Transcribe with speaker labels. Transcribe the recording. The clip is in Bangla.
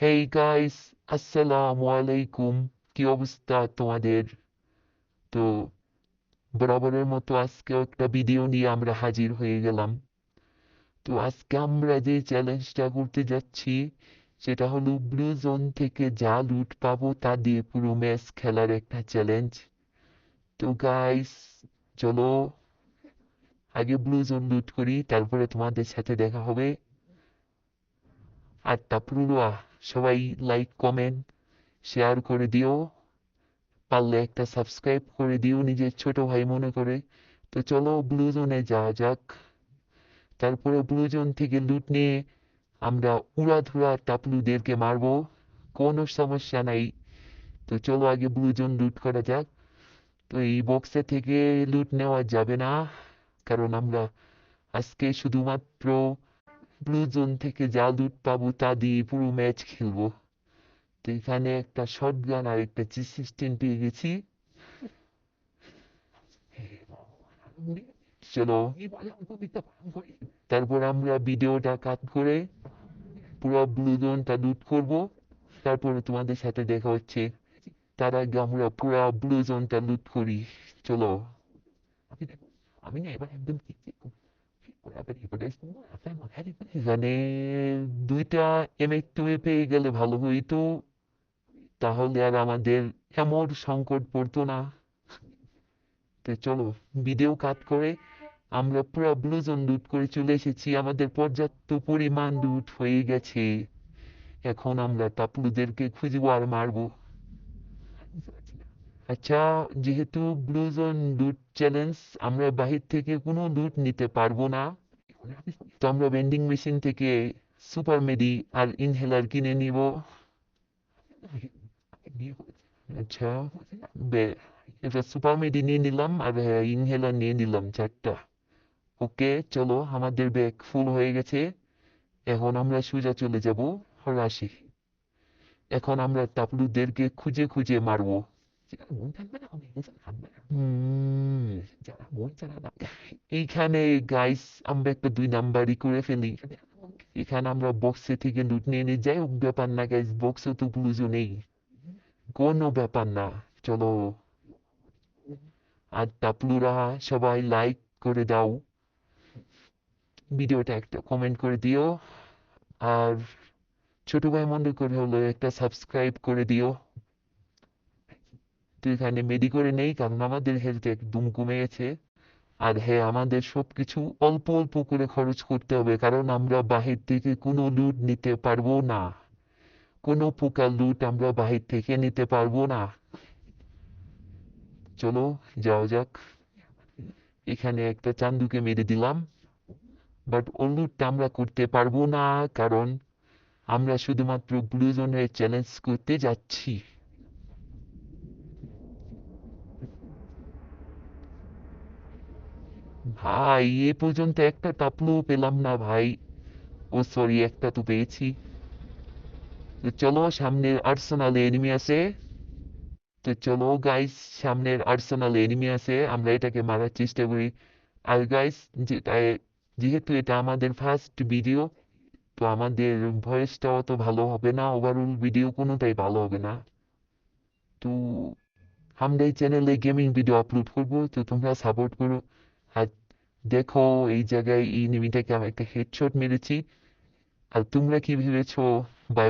Speaker 1: হেই গাইস, আসসালামু আলাইকুম। কি অবস্থা তোমাদের? তো বরাবরের মতো আজকেও একটা ভিডিও নিয়ে আমরা হাজির হয়ে গেলাম। তো আজকে আমরা যে চ্যালেঞ্জটা করতে যাচ্ছি সেটা হলো ব্লু জোন থেকে যা লুট পাবো তা দিয়ে পুরো ম্যাচ খেলার একটা চ্যালেঞ্জ। তো গাইস, চলো আগে ব্লু জোন লুট করি, তারপরে তোমাদের সাথে দেখা হবে। আর তারপরে সবাই লাইক কমেন্ট শেয়ার করে দিও, পারলে একটা সাবস্ক্রাইব করে দিও নিজের ছোট ভাই মনে করে। তো চলো ব্লু জোনে যাওয়া যাক। তারপরে ব্লু জোন থেকে লুট নিয়ে আমরা উড়াধুরা টাপলুদেরকে মারবো, কোনো সমস্যা নাই। তো চলো আগে ব্লু জোন লুট করা যাক। তো এই বক্সে থেকে লুট নেওয়া যাবে না, কারণ আমরা আজকে শুধুমাত্র ব্লু জোন থেকে যা লুট পাবো তা দিয়ে পুরো ম্যাচ খেলবো। তো এখানে একটা শটগান আর একটা G16 পেয়ে গেছি। চলো, তারপর আমরা ভিডিওটা কাট করে পুরো ব্লু জোনটা লুট করবো, তারপরে তোমাদের সাথে দেখা হচ্ছে। তার আগে আমরা পুরো ব্লু জোনটা লুট করি। চলো। আমি না এবার একদম এখানে দুইটা M82 পেয়ে গেলে ভালো হইতো, তাহলে আর আমাদের এমন সংকট পড়তো না। তো চলো, ভিডিও কাট করে আমরা পুরো ব্লু জোন লুট করে চলে এসেছি, আমাদের পর্যাপ্ত পরিমাণ লুট হয়ে গেছে। এখন আমরা টাপলুদেরকে খুঁজবো আর মারবো। আচ্ছা, যেহেতু ব্লু জোন লুট চ্যালেঞ্জ, আমরা বাহির থেকে কোনো লুট নিতে পারবো না। তো আমরা ভেন্ডিং মেশিন থেকে সুপার মেডি আর ইনহেলার কিনে নিব। আচ্ছা, এটা সুপার মেডি নিয়ে নিলাম আর ইনহেলার নিয়ে নিলাম 4টা। ওকে, চলো আমাদের ব্যাগ ফুল হয়ে গেছে। এখন আমরা সোজা চলে যাব রাশি। এখন আমরা টাপলুদেরকে খুঁজে খুঁজে মারবো। হুম, এইখানে গাইস আমরা একটা 2 নাম্বারই করে ফেলি। এখানে আমরা বক্সে থেকে লুট নিয়ে নিই, যাই হোক ব্যাপার না গাইস, বক্সে তো ব্লুজো নেই, কোনো ব্যাপার না। চলো, আর টাপলুরা সবাই লাইক করে দাও, ভিডিওটা একটা কমেন্ট করে দিও, আর ছোট ভাই মনে করে হলো একটা সাবস্ক্রাইব করে দিও। তো এখানে মেডি করে নেই, কারণ আমাদের হেলথ একদম কমে গেছে। আর হ্যাঁ, আমাদের সবকিছু অল্প অল্প করে খরচ করতে হবে, কারণ আমরা বাহির থেকে কোনো লুট নিতে পারবো না, কোনো প্রকার লুট আমরা বাহির থেকে নিতে পারবো না। চলো যাওয়া যাক। এখানে একটা চান্দুকে মেরে দিলাম, বাট ওর লুটটা আমরা করতে পারবো না, কারণ আমরা শুধুমাত্র ব্লু জোনের চ্যালেঞ্জ করতে যাচ্ছি। ভাই, এ পর্যন্ত একটা টাপলু পেলাম না ভাই। ও সরি, একটা তো পেয়েছি। তো চলো, সামনের আর্সেনালে এনিমি আছে। তো চলো গাইস, সামনের আর্সেনালে এনিমি আছে, আমরা এটাকে মারার চেষ্টা করি। আর গাইস, যেহেতু এটা আমাদের ফার্স্ট ভিডিও, তো আমাদের ভয়েসটা অত ভালো হবে না, ওভারঅল ভিডিও কোনোটাই ভালো হবে না। তো আমরা এই চ্যানেলে গেমিং ভিডিও আপলোড করবো, তো তোমরা সাপোর্ট করো। আর দেখো, এই জায়গায় এই এনিমিটাকে আমি একটা হেডশট মেরেছি। আর তোমরা কি ভেবেছো? বাই।